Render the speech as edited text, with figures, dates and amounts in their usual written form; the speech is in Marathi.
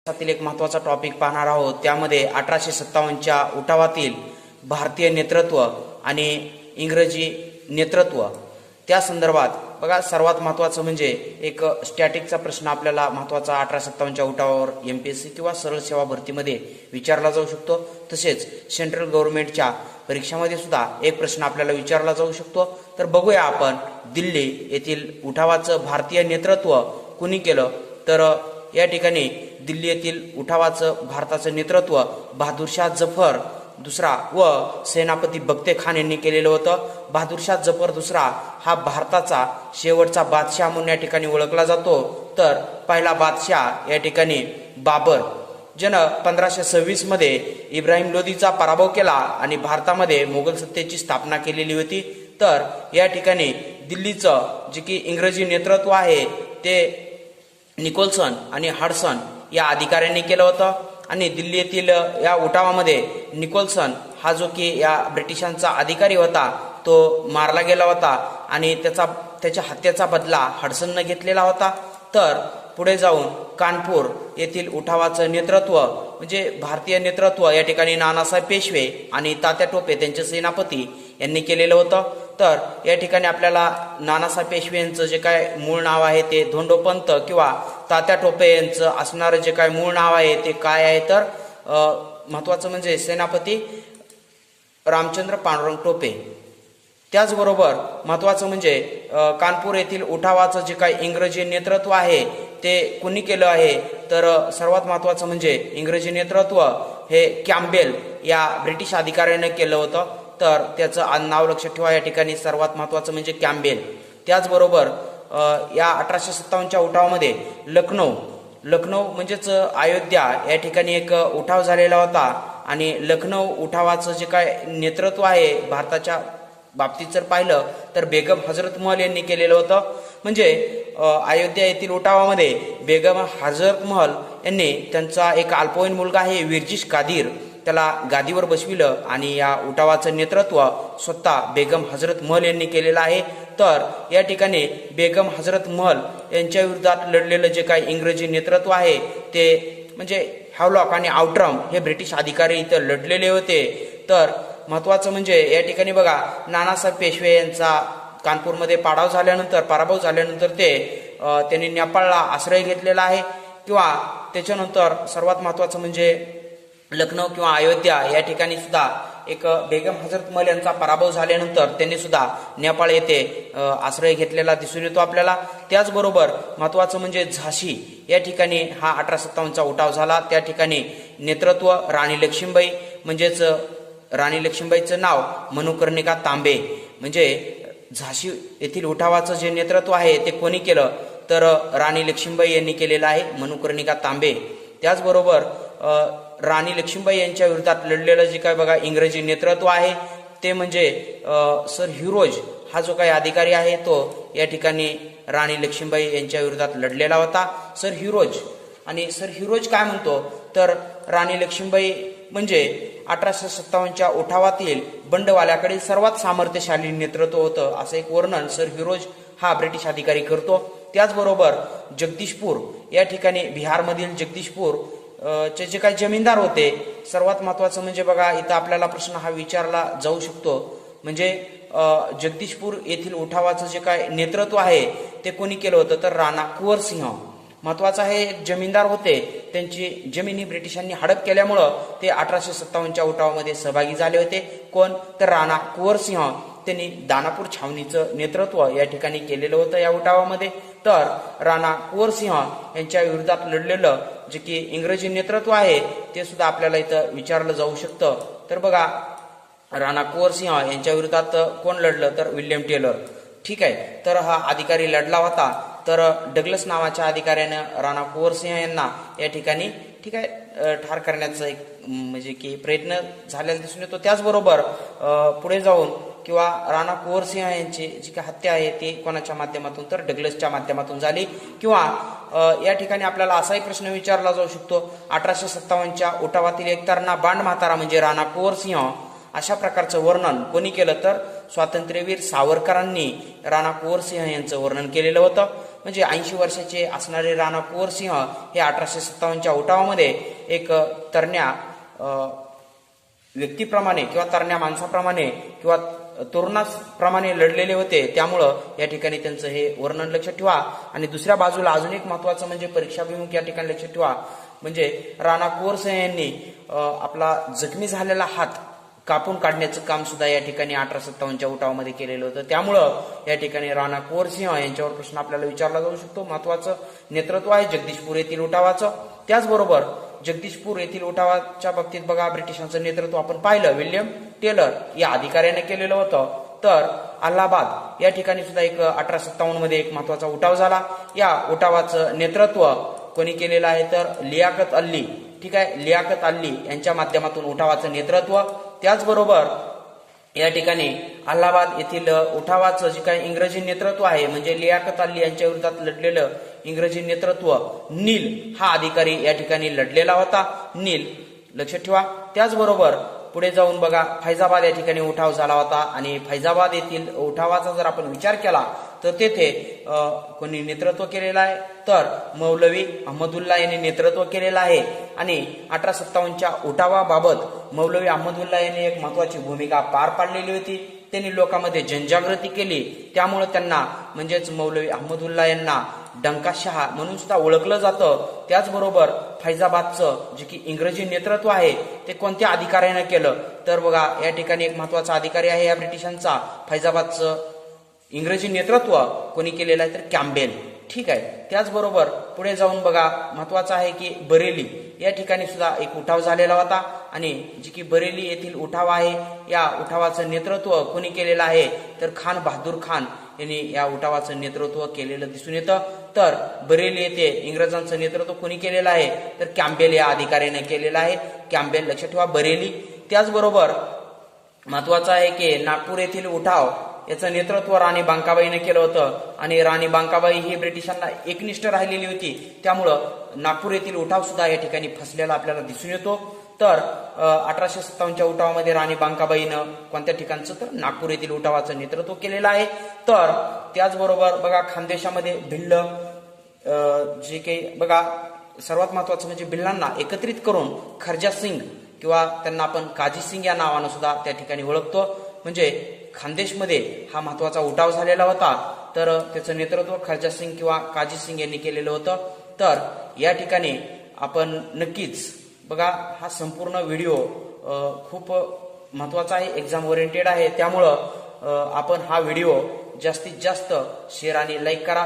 त्यातील एक महत्त्वाचा टॉपिक पाहणार आहोत। त्यामध्ये 1857च्या उठावातील भारतीय नेतृत्व आणि इंग्रजी नेतृत्व त्या संदर्भात बघा, सर्वात महत्त्वाचं म्हणजे एक स्टॅटिकचा प्रश्न आपल्याला महत्त्वाचा 1857च्या उठावावर एमपीएससी किंवा सरळ सेवा भरतीमध्ये विचारला जाऊ शकतो। तसेच सेंट्रल गव्हर्नमेंटच्या परीक्षामध्ये सुद्धा एक प्रश्न आपल्याला विचारला जाऊ शकतो। तर बघूया आपण दिल्ली येथील उठावाचं भारतीय नेतृत्व कुणी केलं। तर या ठिकाणी दिल्ली येथील उठावाचं भारताचं नेतृत्व बहादूरशाह जफर दुसरा व सेनापती बगते खान यांनी केलेलं होतं। बहादूरशाह जफर दुसरा हा भारताचा शेवटचा बादशाह म्हणून या ठिकाणी ओळखला जातो। तर पहिला बादशाह या ठिकाणी बाबर, ज्यानं 1526 मध्ये इब्राहिम लोदीचा पराभव केला आणि भारतामध्ये मोगल सत्तेची स्थापना केलेली होती। तर या ठिकाणी दिल्लीचं जे की इंग्रजी नेतृत्व आहे ते निकोलसन आणि हडसन या अधिकाऱ्यांनी केलं होतं। आणि दिल्ली येथील या उठावामध्ये निकोलसन हा जो की या ब्रिटिशांचा अधिकारी होता तो मारला गेला होता आणि त्याच्या हत्येचा बदला हडसननं घेतलेला होता। तर पुढे जाऊन कानपूर येथील उठावाचं नेतृत्व म्हणजे भारतीय नेतृत्व या ठिकाणी नानासाहेब पेशवे आणि तात्या टोपे त्यांचे सेनापती यांनी केलेलं होतं। तर या ठिकाणी आपल्याला नानासाहेब पेशवे यांचं जे काय मूळ नाव आहे ते धोंडोपंत किंवा तात्या टोपे यांचं असणारं जे काय मूळ नाव आहे ते काय आहे, तर महत्त्वाचं म्हणजे सेनापती रामचंद्र पांडुरंग टोपे। त्याचबरोबर महत्त्वाचं म्हणजे कानपूर येथील उठावाचं जे काही इंग्रजी नेतृत्व आहे ते कुणी केलं आहे, तर सर्वात महत्त्वाचं म्हणजे इंग्रजी नेतृत्व हे कॅम्पबेल या ब्रिटिश अधिकाऱ्याने केलं होतं। तर त्याचं नाव लक्षात ठेवा, या ठिकाणी सर्वात महत्त्वाचं म्हणजे कॅम्पबेल। त्याचबरोबर या 1857च्या उठावामध्ये लखनौ म्हणजेच अयोध्या या ठिकाणी एक उठाव झालेला होता आणि लखनौ उठावाचं जे काय नेतृत्व आहे भारताच्या बाबतीत जर पाहिलं तर बेगम हजरत महल यांनी केलेलं होतं। म्हणजे अयोध्या येथील उठावामध्ये बेगम हजरत महल यांनी त्यांचा एक अल्पवयीन मुलगा आहे विरजिश कादीर त्याला गादीवर बसविलं आणि या उठावाचं नेतृत्व स्वतः बेगम हजरत महल यांनी केलेलं आहे। तर या ठिकाणी बेगम हजरत महल यांच्या विरोधात लढलेलं जे काही इंग्रजी नेतृत्व आहे ते म्हणजे हॅवलॉक आणि आउट्रम हे ब्रिटिश अधिकारी इथं लढलेले होते। तर महत्त्वाचं म्हणजे या ठिकाणी बघा, नानासाहेब पेशवे यांचा कानपूरमध्ये पराभव झाल्यानंतर त्यांनी नेपाळला आश्रय घेतलेला आहे किंवा त्याच्यानंतर सर्वात महत्त्वाचं म्हणजे लखनौ किंवा अयोध्या या ठिकाणी सुद्धा एक बेगम हजरत महल यांचा पराभव झाल्यानंतर त्यांनी सुद्धा नेपाळ येथे आश्रय घेतलेला दिसून येतो आपल्याला। त्याचबरोबर महत्त्वाचं म्हणजे झाशी या ठिकाणी हा 1857चा उठाव झाला। त्या ठिकाणी नेतृत्व राणी लक्ष्मीबाई, म्हणजेच राणी लक्ष्मीबाईचं नाव मनुकर्णिका तांबे। म्हणजे झाशी येथील उठावाचं जे नेतृत्व आहे ते कोणी केलं, तर राणी लक्ष्मीबाई यांनी केलेलं आहे, मनुकर्णिका तांबे। त्याचबरोबर राणी लक्ष्मीबाई यांच्या विरोधात लढलेलं जे काय बघा इंग्रजी नेतृत्व आहे ते म्हणजे सर ह्युरोज हा जो काही अधिकारी आहे तो या ठिकाणी राणी लक्ष्मीबाई यांच्या विरोधात लढलेला होता। सर ह्युरोज काय म्हणतो, तर राणी लक्ष्मीबाई म्हणजे 1857च्या उठावातील बंडवाल्याकडील सर्वात सामर्थ्यशाली नेतृत्व होतं असं एक वर्णन सर ह्युरोज हा ब्रिटिश अधिकारी करतो। त्याचबरोबर जगदीशपूर या ठिकाणी बिहारमधील जगदीशपूर चे जे काही जमीनदार होते, सर्वात महत्त्वाचं म्हणजे बघा इथं आपल्याला प्रश्न हा विचारला जाऊ शकतो, म्हणजे जगदीशपूर येथील उठावाचं जे काय नेतृत्व आहे ते कोणी केलं होतं, तर राणा कुंवर सिंह। महत्त्वाचं आहे, जमीनदार होते, त्यांची जमिनी ब्रिटिशांनी हडप केल्यामुळं ते 1857च्या उठावामध्ये सहभागी झाले होते। कोण, तर राणा कुंवर सिंह। त्यांनी दानापूर छावणीचं नेतृत्व या ठिकाणी केलेलं होतं या उठावामध्ये। तर राणा कुंवर सिंह यांच्या विरोधात लढलेलं जे की इंग्रजी नेतृत्व आहे ते सुद्धा आपल्याला इथं विचारलं जाऊ शकतं। तर बघा, राणा कुंवर सिंह यांच्या विरोधात कोण लढलं, तर विल्यम टेलर। ठीक आहे, तर हा अधिकारी लढला होता। तर डग्लस नावाच्या अधिकाऱ्यानं राणा कुंवर सिंह यांना या ठिकाणी ठीक आहे ठार करण्याचा एक म्हणजे की प्रयत्न झालेला दिसून येतो। त्याचबरोबर पुढे जाऊन किंवा राणा कुंवर सिंह यांची जी काही हत्या आहे ती कोणाच्या माध्यमातून, तर डग्लसच्या माध्यमातून झाली। किंवा या ठिकाणी आपल्याला असाही प्रश्न विचारला जाऊ शकतो, 1857च्या उठावातील एक तरणा बांड म्हातारा म्हणजे राणा कुंवर सिंह अशा प्रकारचं वर्णन कोणी केलं, तर स्वातंत्र्यवीर सावरकरांनी राणा कुंवर सिंह यांचं वर्णन केलेलं होतं। म्हणजे 80 वर्षाचे असणारे राणा कुंवर सिंह हे 1857च्या उठावामध्ये एक तरण्या व्यक्तीप्रमाणे किंवा तरण्या माणसाप्रमाणे किंवा तरुणाप्रमाणे लढलेले होते, त्यामुळं या ठिकाणी त्यांचं हे वर्णन लक्षात ठेवा. आणि दुसऱ्या बाजूला अजून एक महत्वाचं म्हणजे परीक्षाभिमुख या ठिकाणी लक्षात ठेवा, म्हणजे राणा कुंवर सिंह यांनी आपला जखमी झालेला हात कापून काढण्याचं काम सुद्धा या ठिकाणी 1857च्या उठावामध्ये केलेलं होतं. त्यामुळं या ठिकाणी राणा कुंवर सिंह यांच्यावर प्रश्न आपल्याला विचारला जाऊ शकतो. महत्वाचं नेतृत्व आहे जगदीशपूर येथील उठावाचं. त्याचबरोबर जगदीशपूर येथील उठावाच्या बाबतीत बघा ब्रिटिशांचं नेतृत्व आपण पाहिलं, विल्यम टेलर या अधिकाऱ्याने केलेलं होतं. तर अलाहाबाद या ठिकाणी सुद्धा एक 1857 मध्ये एक महत्वाचा उठाव झाला. या उठावाचं नेतृत्व कोणी केलेलं आहे तर लियाकत अल्ली, ठीक आहे, लियाकत अल्ली यांच्या माध्यमातून उठावाचं नेतृत्व. त्याचबरोबर या ठिकाणी अलाहाबाद येथील उठावाचं जे काही इंग्रजी नेतृत्व आहे म्हणजे लियाकत अल्ली यांच्या विरोधात लढलेलं इंग्रजी नेतृत्व नील हा अधिकारी या ठिकाणी लढलेला होता. नील लक्षात ठेवा. त्याचबरोबर पुढे जाऊन बघा फैजाबाद या ठिकाणी उठाव झाला होता आणि फैजाबाद येथील उठावाचा जर आपण विचार केला तर तेथे कोणी नेतृत्व केलेलं आहे तर मौलवी अहमदुल्ला यांनी नेतृत्व केलेलं आहे. आणि 1857च्या उठावाबाबत मौलवी अहमदुल्ला यांनी एक महत्वाची भूमिका पार पाडलेली होती. त्यांनी लोकांमध्ये जनजागृती केली, त्यामुळे त्यांना म्हणजेच मौलवी अहमदुल्ला यांना डंकाशहा म्हणून सुद्धा ओळखलं जातं. त्याचबरोबर फैजाबादचं जे की इंग्रजी नेतृत्व आहे ते कोणत्या अधिकाऱ्याने केलं तर बघा या ठिकाणी एक महत्वाचा अधिकारी आहे या ब्रिटिशांचा. फैजाबादचं इंग्रजी नेतृत्व कोणी केलेलं आहे तर कॅम्बेल, ठीक आहे. त्याचबरोबर पुढे जाऊन बघा महत्वाचं आहे की बरेली या ठिकाणी सुद्धा एक उठाव झालेला होता आणि जी की बरेली येथील उठाव आहे या उठावाचं नेतृत्व कोणी केलेलं आहे तर खान बहादूर खान यांनी या उठावाचं नेतृत्व केलेलं दिसून येतं. तर बरेली येथे इंग्रजांचं नेतृत्व कोणी केलेलं आहे तर कॅम्बेल या अधिकाऱ्याने केलेलं आहे. कॅम्बेल लक्षात ठेवा, बरेली. त्याचबरोबर महत्वाचं आहे की नागपूर येथील उठाव याचं नेतृत्व राणी बांकाबाईने केलं होतं आणि राणी बांकाबाई ही ब्रिटिशांना एकनिष्ठ राहिलेली होती, त्यामुळं नागपूर येथील उठाव सुद्धा या ठिकाणी फसलेला आपल्याला दिसून येतो. तर 1857च्या उठावामध्ये राणी बांकाबाईनं कोणत्या ठिकाणचं तर नागपूर येथील उठावाचं नेतृत्व केलेलं आहे. तर त्याचबरोबर बघा खानदेशामध्ये भिल्ल जे काही बघा सर्वात महत्वाचं म्हणजे भिल्लांना एकत्रित करून खर्जा सिंग किंवा त्यांना आपण काजी सिंग या नावानं सुद्धा त्या ठिकाणी ओळखतो. म्हणजे खानदेशमध्ये हा महत्वाचा उठाव झालेला होता, तर त्याचं नेतृत्व खर्जा सिंग किंवा काजी सिंग यांनी केलेलं होतं. तर या ठिकाणी आपण नक्कीच बघा हा संपूर्ण व्हिडिओ खूप महत्वाचा आहे, एक्झाम ओरिएंटेड आहे, त्यामुळं आपण हा व्हिडिओ जास्तीत जास्त शेअर आणि लाईक करा.